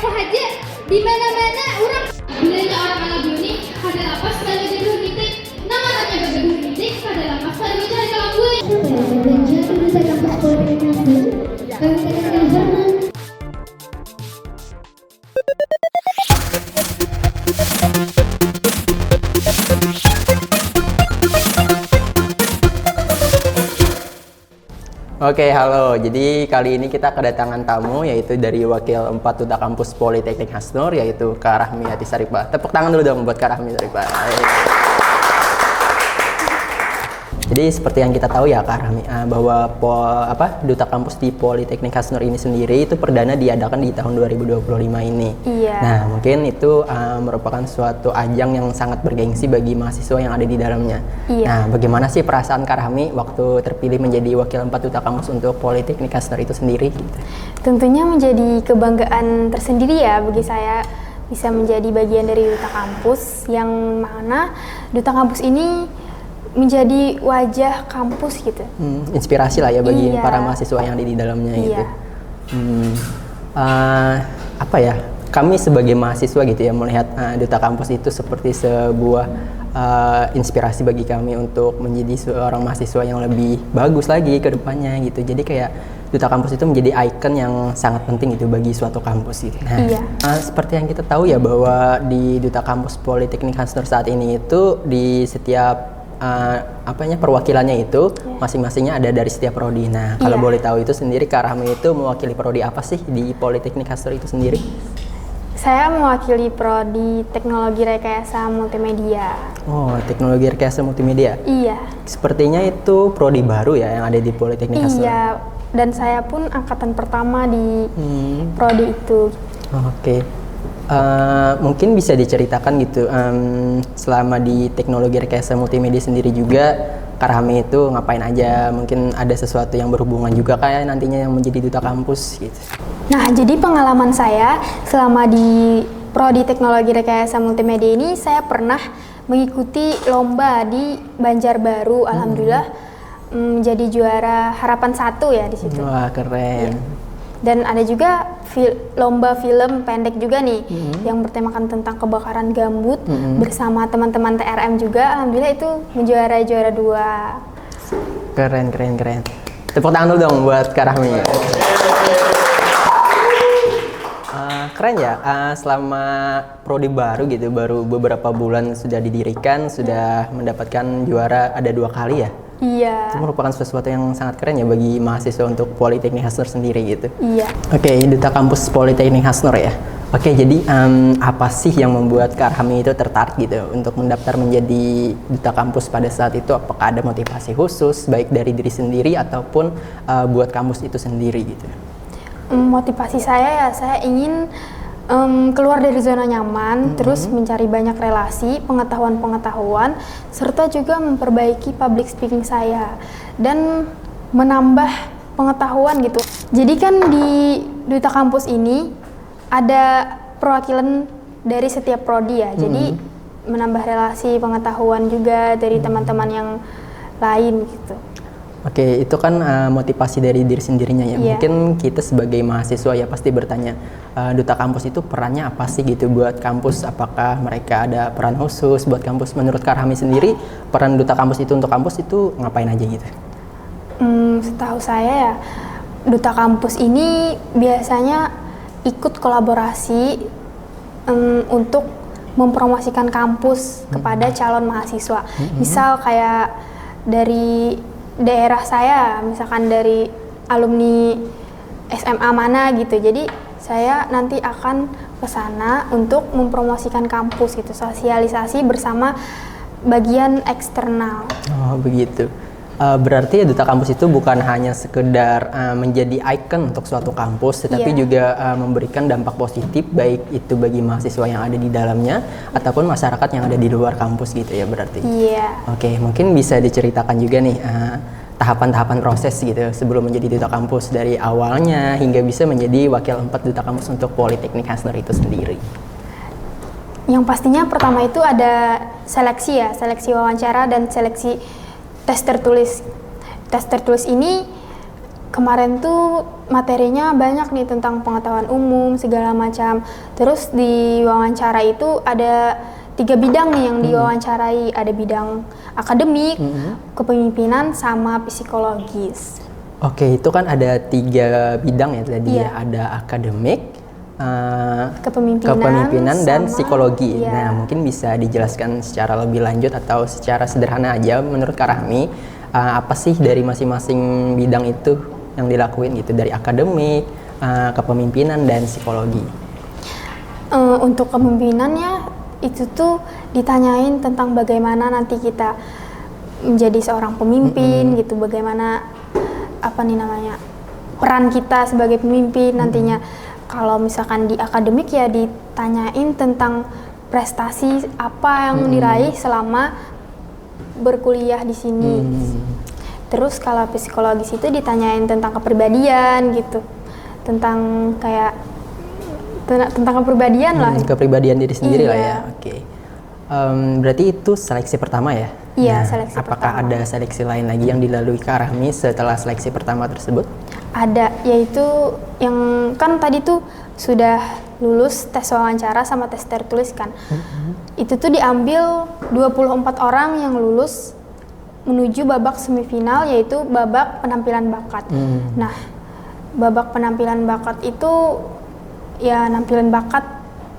sahaja di mana-mana orang bilanya orang Arab ini pada lapas pada gedung titik nama-namanya gedung titik pada lapas pada mencari kalau gue menjadi duta kampus politik nasional kami tegaskan hormat. Oke, halo. Jadi kali ini kita kedatangan tamu yaitu dari Wakil 4 Duta Kampus Politeknik Hasnur yaitu Kak Rahmiati Saripah. Tepuk tangan dulu dong buat Kak Rahmi Saripah. Jadi seperti yang kita tahu ya Kak Rahmi, bahwa Duta Kampus di Politeknik Hasnur ini sendiri itu perdana diadakan di tahun 2025 ini. Iya. Nah, mungkin itu merupakan suatu ajang yang sangat bergengsi bagi mahasiswa yang ada di dalamnya. Iya. Nah, bagaimana sih perasaan Kak Rahmi waktu terpilih menjadi Wakil 4 Duta Kampus untuk Politeknik Hasnur itu sendiri? Gitu? Tentunya menjadi kebanggaan tersendiri ya bagi saya bisa menjadi bagian dari Duta Kampus, yang mana Duta Kampus ini menjadi wajah kampus gitu. Inspirasi lah ya bagi Iya. para mahasiswa yang ada di dalamnya Iya. gitu. Kami sebagai mahasiswa gitu ya melihat Duta Kampus itu seperti sebuah inspirasi bagi kami untuk menjadi seorang mahasiswa yang lebih bagus lagi ke depannya gitu. Jadi kayak Duta Kampus itu menjadi ikon yang sangat penting itu bagi suatu kampus gitu. Nah, Iya. Seperti yang kita tahu ya bahwa di Duta Kampus Politeknik Hasnur saat ini itu di setiap perwakilannya itu masing-masingnya ada dari setiap prodi. Nah, kalau Iya. boleh tahu itu sendiri Kak Rahmi itu mewakili prodi apa sih di Politeknik Hasnur itu sendiri? Saya mewakili prodi Teknologi Rekayasa Multimedia. Oh, Teknologi Rekayasa Multimedia. Iya. Sepertinya itu prodi baru ya yang ada di Politeknik Hasnur. Iya. Dan saya pun angkatan pertama di prodi itu. Oke. Mungkin bisa diceritakan gitu selama di Teknologi Rekayasa Multimedia sendiri juga Kak Rahmi itu ngapain aja, mungkin ada sesuatu yang berhubungan juga kayak nantinya yang menjadi Duta Kampus gitu. Nah, jadi pengalaman saya selama di prodi Teknologi Rekayasa Multimedia ini, saya pernah mengikuti lomba di Banjarbaru. Alhamdulillah menjadi juara harapan 1 ya di situ. Wah, keren. Iya. Dan ada juga lomba film pendek juga nih yang bertemakan tentang kebakaran gambut bersama teman-teman TRM juga. Alhamdulillah itu menjuarai juara 2. Keren. Tepuk tangan dulu dong buat Kak Rahmi. Keren ya, selama prodi baru gitu, baru beberapa bulan sudah didirikan, sudah mendapatkan juara ada 2 kali ya? Iya. Itu merupakan sesuatu yang sangat keren ya bagi mahasiswa untuk Politeknik Hasnur sendiri gitu. Iya. Oke, Duta Kampus Politeknik Hasnur ya. Oke, jadi apa sih yang membuat Kak Rahmi itu tertarik gitu untuk mendaftar menjadi Duta Kampus pada saat itu? Apakah ada motivasi khusus baik dari diri sendiri ataupun buat kampus itu sendiri gitu? Motivasi saya ya, saya ingin keluar dari zona nyaman, terus mencari banyak relasi, pengetahuan, serta juga memperbaiki public speaking saya dan menambah pengetahuan gitu. Jadi kan di Duta Kampus ini ada perwakilan dari setiap prodi ya, jadi menambah relasi pengetahuan juga dari teman-teman yang lain gitu. Oke, itu kan motivasi dari diri sendirinya ya. Iya. Mungkin kita sebagai mahasiswa ya pasti bertanya, Duta Kampus itu perannya apa sih gitu buat kampus? Apakah mereka ada peran khusus buat kampus? Menurut Kak Rahmi sendiri, peran Duta Kampus itu untuk kampus itu ngapain aja gitu? Setahu saya ya, Duta Kampus ini biasanya ikut kolaborasi untuk mempromosikan kampus kepada calon mahasiswa. Misal kayak dari daerah saya, misalkan dari alumni SMA mana gitu, jadi saya nanti akan ke sana untuk mempromosikan kampus gitu, sosialisasi bersama bagian eksternal. Oh begitu. Berarti ya Duta Kampus itu bukan hanya sekedar menjadi ikon untuk suatu kampus, tetapi Iya. juga memberikan dampak positif baik itu bagi mahasiswa yang ada di dalamnya ataupun masyarakat yang ada di luar kampus gitu ya berarti. Iya. Oke, mungkin bisa diceritakan juga nih tahapan-tahapan proses gitu sebelum menjadi Duta Kampus dari awalnya hingga bisa menjadi Wakil 4 Duta Kampus untuk Politeknik Hasnur itu sendiri. Yang pastinya pertama itu ada seleksi ya, seleksi wawancara dan seleksi tes tertulis. Tes tertulis ini kemarin tuh materinya banyak nih tentang pengetahuan umum segala macam. Terus di wawancara itu ada 3 bidang nih yang diwawancarai. Ada bidang akademik, kepemimpinan, sama psikologis. Oke, itu kan ada 3 bidang ya tadi ya. Ada akademik, kepemimpinan dan sama, psikologi. iya. Nah, mungkin bisa dijelaskan secara lebih lanjut atau secara sederhana aja menurut Kak Rahmi, apa sih dari masing-masing bidang itu yang dilakuin gitu, dari akademik, kepemimpinan dan psikologi. Untuk kepemimpinannya itu tuh ditanyain tentang bagaimana nanti kita menjadi seorang pemimpin gitu, bagaimana peran kita sebagai pemimpin nantinya. Kalau misalkan di akademik ya ditanyain tentang prestasi apa yang diraih selama berkuliah di sini. Terus kalau psikologis itu ditanyain tentang kepribadian gitu, tentang kayak tentang kepribadian lah. Kepribadian diri sendiri lah ya. Iya. Oke. Berarti itu seleksi pertama ya? Iya, seleksi apakah pertama. ada seleksi lain lagi yang dilalui Kak Rahmi setelah seleksi pertama tersebut? Ada, yaitu yang kan tadi tuh sudah lulus tes wawancara sama tes tertulis kan. Itu tuh diambil 24 orang yang lulus menuju babak semifinal, yaitu babak penampilan bakat. Nah, babak penampilan bakat itu ya nampilin bakat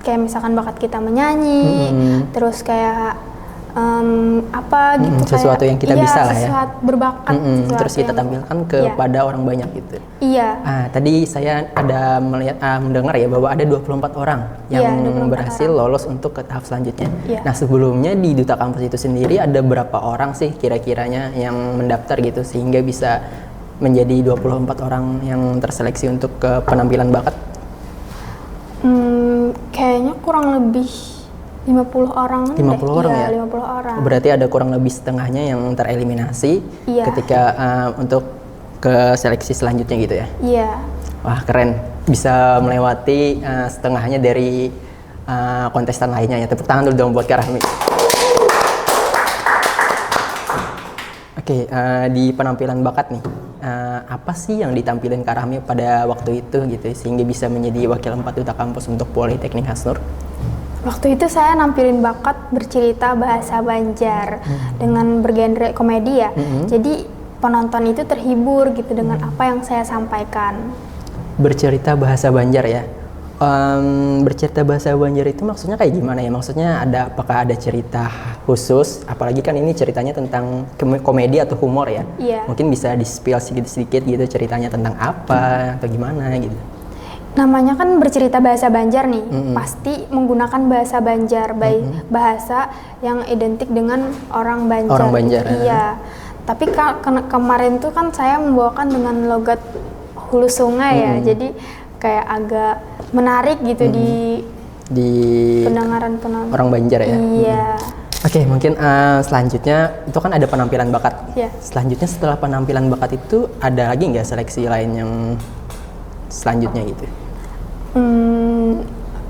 kayak misalkan bakat kita menyanyi, terus kayak gitu, sesuatu kayak, yang kita bisa lah ya, sesuatu berbakat, sesuatu terus kita yang- tampilkan kepada orang banyak gitu. Iya. Tadi saya ada mendengar ya bahwa ada 24 orang yang 24 berhasil orang. lolos untuk ke tahap selanjutnya. Iya. Nah, sebelumnya di Duta Kampus itu sendiri ada berapa orang sih kira-kiranya yang mendaftar gitu sehingga bisa menjadi 24 orang yang terseleksi untuk ke penampilan bakat? Kayaknya kurang lebih 50 orang. 50 orang Iya, ya? 50 orang. Berarti ada kurang lebih setengahnya yang tereliminasi Iya. ketika untuk ke seleksi selanjutnya gitu ya? Iya. Wah, keren. Bisa melewati setengahnya dari kontestan lainnya ya. Tepuk tangan dulu dong buat Kak Rahmi. Oke, di penampilan bakat nih, apa sih yang ditampilin Kak Rahmi pada waktu itu gitu sehingga bisa menjadi wakil 4 Duta Kampus untuk Politeknik Hasnur? Waktu itu saya nampilin bakat bercerita bahasa Banjar dengan bergenre komedi ya. Jadi penonton itu terhibur gitu dengan apa yang saya sampaikan. Bercerita bahasa Banjar ya. Bercerita bahasa Banjar itu maksudnya kayak gimana ya? Maksudnya apakah ada cerita khusus? Apalagi kan ini ceritanya tentang komedi atau humor ya? Iya. Mungkin bisa di-spill sedikit-sedikit gitu ceritanya tentang apa atau gimana gitu. Namanya kan bercerita bahasa Banjar nih, pasti menggunakan bahasa Banjar, bahasa yang identik dengan orang Banjar. Orang Banjar, Iya. Tapi kemarin tuh kan saya membawakan dengan logat hulu sungai ya, jadi kayak agak menarik gitu Di pendengaran penonton. orang Banjar ya? Iya. Oke, mungkin selanjutnya itu kan ada penampilan bakat. Iya. Selanjutnya setelah penampilan bakat itu ada lagi nggak seleksi lain yang selanjutnya gitu?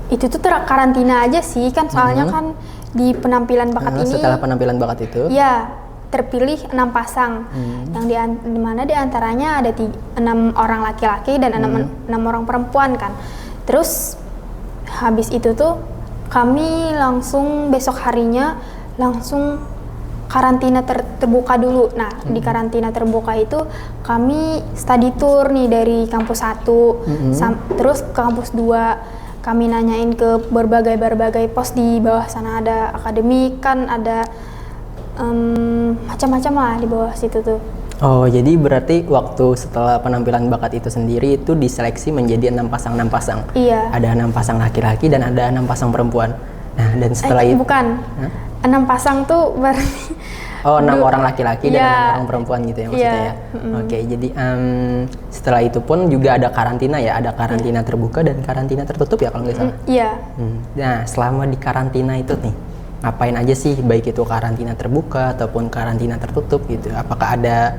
Itu tuh karantina aja sih kan, soalnya kan di penampilan bakat ini Setelah penampilan bakat itu? ya terpilih 6 pasang, yang di mana diantaranya ada 6 orang laki-laki dan 6 orang perempuan kan. Terus habis itu tuh kami langsung besok harinya langsung karantina terbuka dulu. Nah, di karantina terbuka itu kami study tour nih dari kampus 1 terus ke kampus 2. Kami nanyain ke berbagai pos di bawah sana, ada akademik kan, ada macam-macam lah di bawah situ tuh. Oh, jadi berarti waktu setelah penampilan bakat itu sendiri itu diseleksi menjadi 6 pasang. Iya. Ada 6 pasang laki-laki dan ada 6 pasang perempuan. Nah, dan setelah itu Bukan. 6 pasang tuh berarti Oh, 6 orang laki-laki dan 6 Iya. orang perempuan gitu ya maksudnya Iya. ya. Oke, jadi setelah itu pun juga ada karantina ya, ada karantina terbuka dan karantina tertutup ya kalau nggak salah. Iya. Nah, selama di karantina itu nih, ngapain aja sih, baik itu karantina terbuka ataupun karantina tertutup gitu? Apakah ada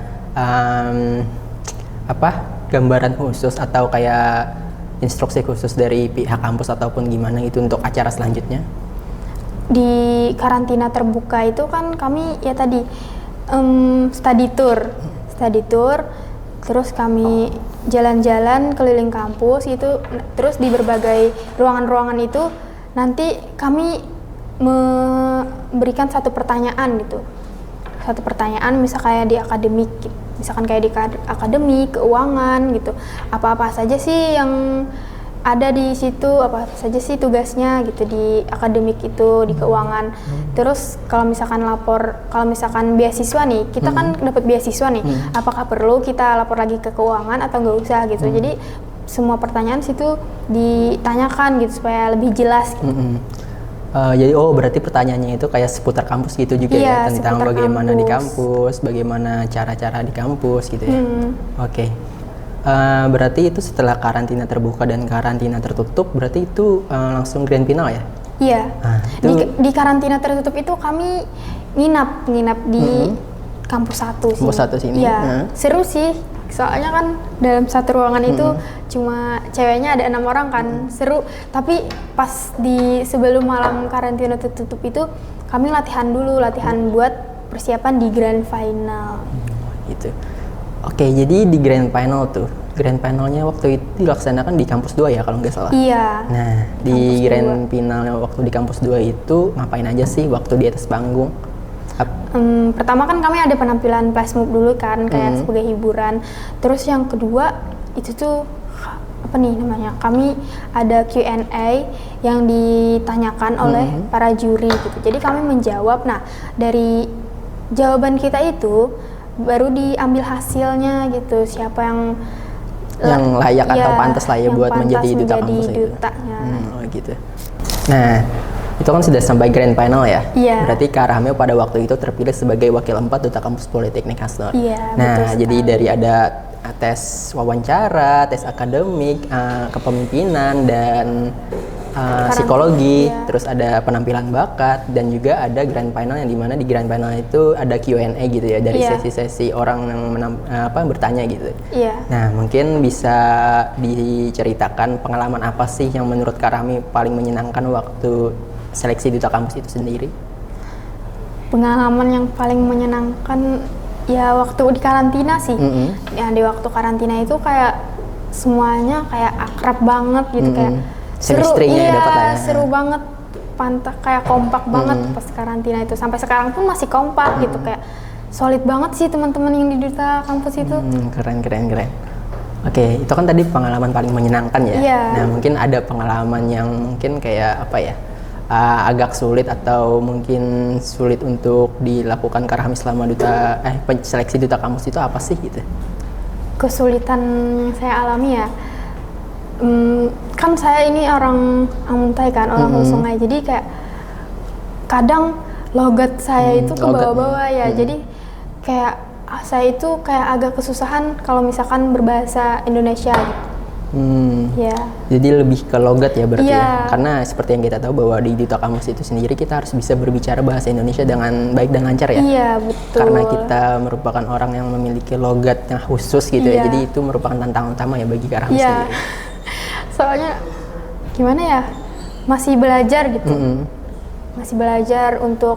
gambaran khusus atau kayak instruksi khusus dari pihak kampus ataupun gimana itu untuk acara selanjutnya? Di karantina terbuka itu kan kami ya tadi study tour Terus kami jalan-jalan keliling kampus itu, terus di berbagai ruangan-ruangan itu nanti kami memberikan satu pertanyaan gitu. Satu pertanyaan misal kayak di akademik, misalkan kayak di akademik, keuangan gitu. Apa-apa saja sih yang ada di situ, apa saja sih tugasnya gitu di akademik itu, di keuangan. Terus kalau misalkan beasiswa nih, kita kan dapat beasiswa nih, apakah perlu kita lapor lagi ke keuangan atau nggak usah gitu. Jadi semua pertanyaan situ ditanyakan gitu supaya lebih jelas gitu. Jadi berarti pertanyaannya itu kayak seputar kampus gitu juga ya, tentang bagaimana di kampus, bagaimana cara-cara di kampus gitu ya. Oke. Berarti itu setelah karantina terbuka dan karantina tertutup, berarti itu langsung grand final ya? Iya. Di karantina tertutup itu kami nginap di kampus 1 sih. Kampus 1 sini. Iya. Seru sih. Soalnya kan dalam satu ruangan itu cuma ceweknya ada 6 orang kan, seru. Tapi pas sebelum malam karantina tertutup itu kami latihan buat persiapan di grand final. Gitu. Oke, jadi di grand final tuh, grand finalnya waktu itu dilaksanakan di kampus 2 ya kalau nggak salah? Iya. Nah, di grand finalnya waktu di kampus 2 itu ngapain aja sih waktu di atas panggung? Pertama kan kami ada penampilan flash mob dulu kan, kayak sebagai hiburan. Terus yang kedua itu tuh apa nih namanya? Kami ada Q&A yang ditanyakan oleh para juri gitu. Jadi kami menjawab. Nah, dari jawaban kita itu baru diambil hasilnya gitu, siapa yang layak atau pantas lah ya buat menjadi duta kampus itu. Gitu. Nah, itu kan sudah sampai grand final ya. Iya. Berarti Kak Rahmil pada waktu itu terpilih sebagai wakil 4 duta kampus Politeknik Hasnur. Iya. Nah, jadi dari ada tes wawancara, tes akademik, kepemimpinan dan psikologi, terus ada penampilan bakat dan juga ada grand final yang dimana di grand final itu ada Q&A gitu ya dari sesi-sesi orang yang bertanya gitu. Iya. Nah, mungkin bisa diceritakan pengalaman apa sih yang menurut Kak Rahmi paling menyenangkan waktu seleksi duta kampus itu sendiri? Pengalaman yang paling menyenangkan ya waktu di karantina sih. Ya di waktu karantina itu kayak semuanya kayak akrab banget gitu, kayak seru, seru banget, kayak kompak banget pas karantina itu. Sampai sekarang pun masih kompak gitu, kayak solid banget sih teman-teman yang di duta kampus itu. Keren. Oke, itu kan tadi pengalaman paling menyenangkan ya. Iya. Nah, mungkin ada pengalaman yang mungkin kayak apa ya, agak sulit atau mungkin sulit untuk dilakukan Kak Rahmi selama seleksi duta kampus itu apa sih gitu? Kesulitan yang saya alami ya, kan saya ini orang Amuntai kan, orang Hulu Sungai, jadi kayak kadang logat saya itu ke bawah-bawah ya, jadi kayak saya itu kayak agak kesusahan kalau misalkan berbahasa Indonesia gitu. Ya. Jadi lebih ke logat ya berarti ya, karena seperti yang kita tahu bahwa di duta kampus itu sendiri kita harus bisa berbicara bahasa Indonesia dengan baik dan lancar ya. Iya, betul. Karena kita merupakan orang yang memiliki logat yang khusus gitu ya, jadi itu merupakan tantangan utama ya bagi Kak Rahmi sendiri. Soalnya gimana ya, masih belajar gitu, masih belajar untuk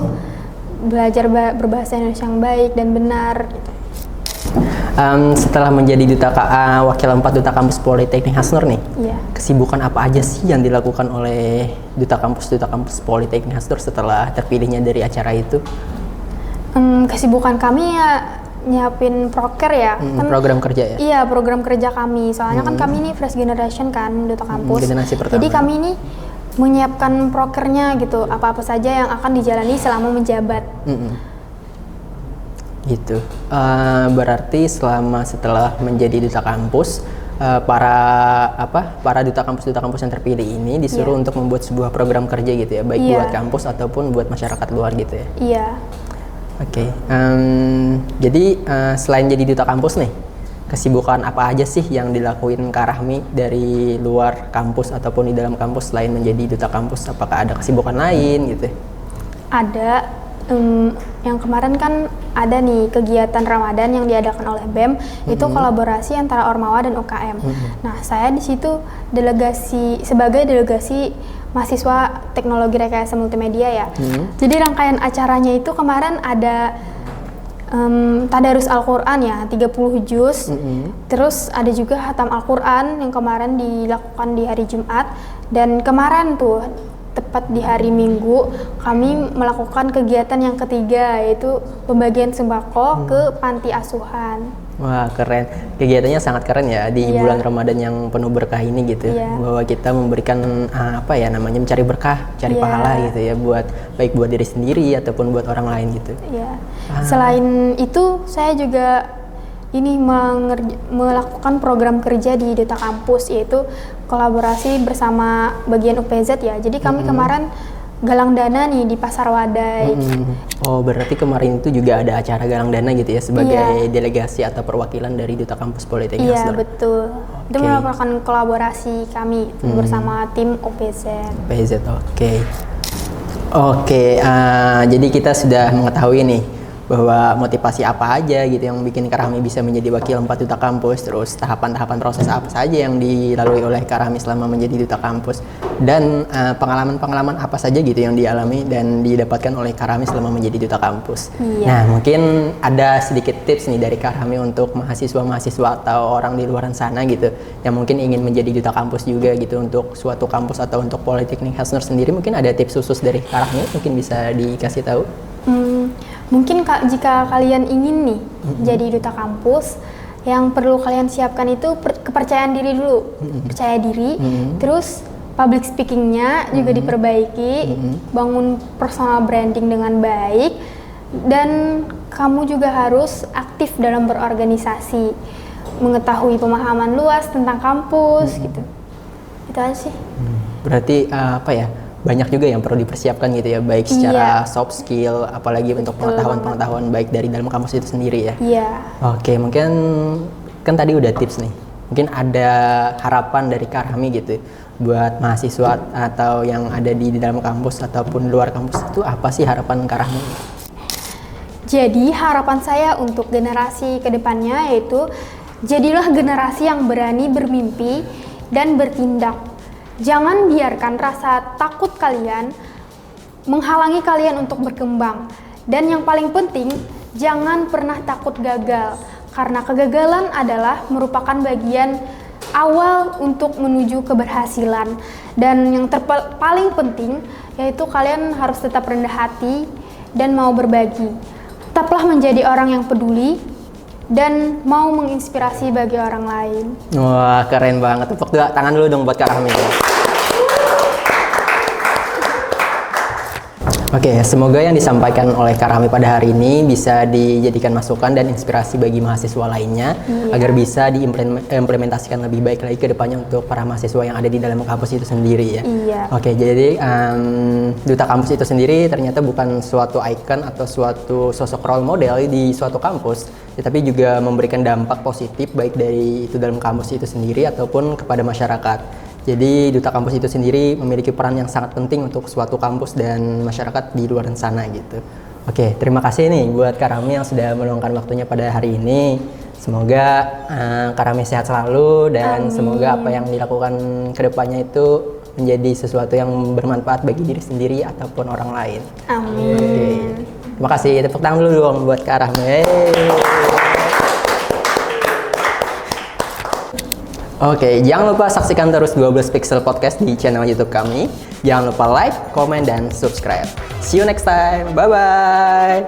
belajar berbahasa Indonesia yang baik dan benar gitu. Setelah menjadi wakil 4 duta kampus Politeknik Hasnur nih, kesibukan apa aja sih yang dilakukan oleh duta kampus Politeknik Hasnur setelah terpilihnya dari acara itu? Kesibukan kami ya nyiapin proker ya, kan, program kerja ya? Iya, program kerja kami. Soalnya kan kami ini fresh generation kan, duta kampus. Generasi pertama. Jadi kami ini menyiapkan prokernya gitu, apa-apa saja yang akan dijalani selama menjabat. Gitu. Berarti setelah menjadi duta kampus, para duta kampus yang terpilih ini disuruh untuk membuat sebuah program kerja gitu ya, baik buat kampus ataupun buat masyarakat luar gitu ya? Iya. Oke, jadi selain jadi duta kampus nih, kesibukan apa aja sih yang dilakuin Kak Rahmi dari luar kampus ataupun di dalam kampus selain menjadi duta kampus? Apakah ada kesibukan lain gitu? Ada, yang kemarin kan ada nih kegiatan Ramadan yang diadakan oleh BEM, itu kolaborasi antara Ormawa dan UKM. Nah, saya di situ sebagai delegasi mahasiswa teknologi rekayasa multimedia ya. Jadi rangkaian acaranya itu kemarin ada tadarus Al-Quran ya, 30 juz. Terus ada juga hatam Al-Quran yang kemarin dilakukan di hari Jumat. Dan kemarin tuh, tepat di hari Minggu, kami melakukan kegiatan yang ketiga, yaitu pembagian sembako ke panti asuhan. Wah, keren. Kegiatannya sangat keren ya di Iya. bulan Ramadan yang penuh berkah ini gitu. Iya. Bahwa kita memberikan apa ya namanya, mencari berkah, cari Iya. pahala gitu ya, baik buat diri sendiri ataupun buat orang lain gitu. Ya. Selain itu, saya juga ini melakukan program kerja di Duta Kampus, yaitu kolaborasi bersama bagian UPZ ya. Jadi kami kemarin galang dana nih di Pasar Wadai. Oh, berarti kemarin itu juga ada acara galang dana gitu ya sebagai Iya. delegasi atau perwakilan dari Duta Kampus Politeknik Iya, Hasdor. betul. Itu Oke. merupakan kolaborasi kami bersama tim OPZ. PZ, oke. Oke, jadi kita sudah mengetahui nih bahwa motivasi apa aja gitu yang bikin Kak Rahmi bisa menjadi wakil 4 Duta Kampus, terus tahapan-tahapan proses apa saja yang dilalui oleh Kak Rahmi selama menjadi Duta Kampus, dan pengalaman-pengalaman apa saja gitu yang dialami dan didapatkan oleh Kak Rahmi selama menjadi Duta Kampus. Iya. Nah, mungkin ada sedikit tips nih dari Kak Rahmi untuk mahasiswa-mahasiswa atau orang di luar sana gitu yang mungkin ingin menjadi Duta Kampus juga gitu untuk suatu kampus atau untuk Politeknik Hasdor sendiri. Mungkin ada tips khusus dari Kak Rahmi, mungkin bisa dikasih tahu. Mungkin jika kalian ingin nih jadi duta kampus, yang perlu kalian siapkan itu kepercayaan diri dulu, percaya diri, terus public speakingnya juga diperbaiki, bangun personal branding dengan baik, dan kamu juga harus aktif dalam berorganisasi, mengetahui pemahaman luas tentang kampus gitu. Itu aja sih. Berarti apa ya, banyak juga yang perlu dipersiapkan gitu ya, baik secara soft skill, apalagi untuk pengetahuan-pengetahuan baik dari dalam kampus itu sendiri ya. Iya. Oke, mungkin kan tadi udah tips nih, mungkin ada harapan dari Kak Rahmi gitu buat mahasiswa atau yang ada di dalam kampus ataupun luar kampus, itu apa sih harapan Kak Rahmi? Jadi harapan saya untuk generasi kedepannya yaitu jadilah generasi yang berani bermimpi dan bertindak. Jangan biarkan rasa takut kalian menghalangi kalian untuk berkembang. Dan yang paling penting, jangan pernah takut gagal. Karena kegagalan adalah merupakan bagian awal untuk menuju keberhasilan. Dan yang paling penting, yaitu kalian harus tetap rendah hati dan mau berbagi. Tetaplah menjadi orang yang peduli dan mau menginspirasi bagi orang lain. Wah, keren banget. Tepuk tangan dulu dong buat Kak Rahmi. Oke, semoga yang disampaikan oleh Kak Rahmi pada hari ini bisa dijadikan masukan dan inspirasi bagi mahasiswa lainnya agar bisa diimplementasikan lebih baik lagi ke depannya untuk para mahasiswa yang ada di dalam kampus itu sendiri ya. Iya. Oke, jadi Duta Kampus itu sendiri ternyata bukan suatu ikon atau suatu sosok role model di suatu kampus, tetapi juga memberikan dampak positif baik dari itu dalam kampus itu sendiri ataupun kepada masyarakat. Jadi Duta Kampus itu sendiri memiliki peran yang sangat penting untuk suatu kampus dan masyarakat di luar sana gitu. Oke, terima kasih nih buat Kak Rahmi yang sudah meluangkan waktunya pada hari ini. Semoga Kak Rahmi sehat selalu dan semoga apa yang dilakukan ke depannya itu menjadi sesuatu yang bermanfaat bagi diri sendiri ataupun orang lain. Amin. Oke. Terima kasih. Tepuk tangan dulu dong buat Kak Rahmi. Oke, jangan lupa saksikan terus 12 Pixel Podcast di channel YouTube kami. Jangan lupa like, comment, dan subscribe. See you next time. Bye-bye.